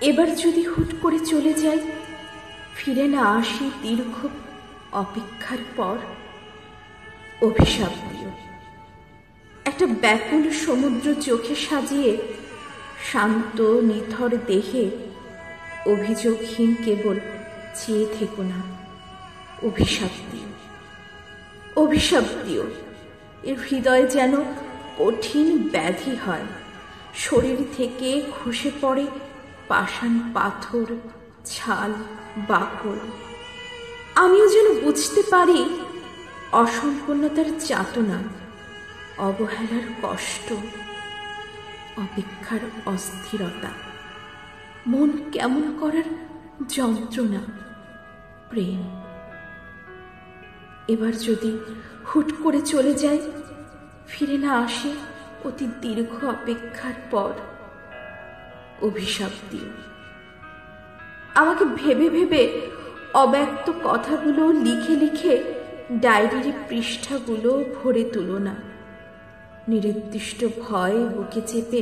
এবার যদি হুট করে চলে যাই, ফিরে না আসি দীর্ঘ অপেক্ষার পর, অভিশাপ দিও। একটা ব্যাকুল সমুদ্র চোখে সাজিয়ে শান্ত নিথর দেহে অভিযোগহীন কেবল চেয়ে থেকো না। অভিশাপ দিও, অভিশাপ দিও। এর হৃদয় যেন কঠিন ব্যাধি হয়, শরীর থেকে খসে পড়ে পাষাণ পাথর, ছাল, বাকল। আমিও যেন বুঝতে পারি অসম্পূর্ণতার যাতনা, অবহেলার কষ্ট, অপেক্ষার অস্থিরতা, মন কেমন করার যন্ত্রণা, প্রেম। এবার যদি হুট করে চলে যাই, ফিরে না আসে অতি দীর্ঘ অপেক্ষার পর, অভিশাপ দিও। আমাকে ভেবে ভেবে অব্যক্ত কথাগুলো লিখে লিখে ডায়েরির পৃষ্ঠাগুলো ভরে তুলো না। নির্দিষ্ট ভয় বুকে চেপে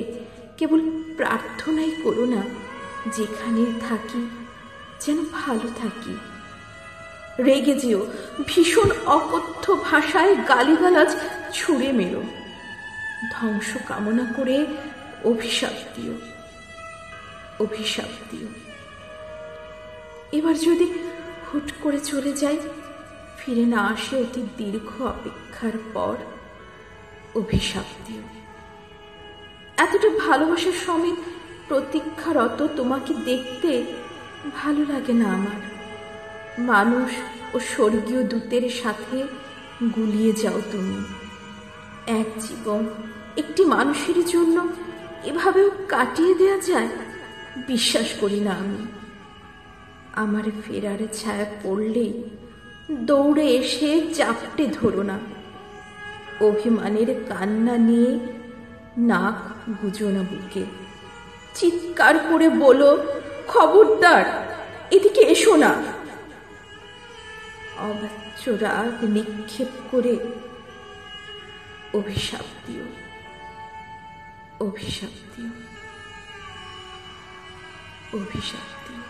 কেবল প্রার্থনাই করো না, যেখানে থাকি যেন ভালো থাকি। রেগে যেও, ভীষণ অকথ্য ভাষায় গালিগালাজ ছুঁড়ে মেরো, ধ্বংস কামনা করে অভিশাপ দিও, অভিশাপ দিও। এবার যদি হুট করে চলে যাই, ফিরে না আসে অতি দীর্ঘ অপেক্ষার পর, অভিশাপ দিও। এতটা ভালোবাসার সমেত প্রতীক্ষারত তোমাকে দেখতে ভালো লাগে না আমার। মানুষ ও স্বর্গীয় দূতের সাথে গুলিয়ে যাও তুমি। এক জীবন একটি মানুষের জন্য এভাবেও কাটিয়ে দেয়া যায়, বিশ্বাস করি না আমি। আমার ফেরার ছায়া পড়লেই দৌড়ে এসে চাপটে ধরো না, অভিমানের কান্না নিয়ে নাক গুজো না বুকে। চিৎকার করে বলো, খবরদার এদিকে এসো না। অবাচ্য রাগ নিক্ষেপ করে অভিশাপ দিও, অভিশাপ দিও, অভিশাপ দিও।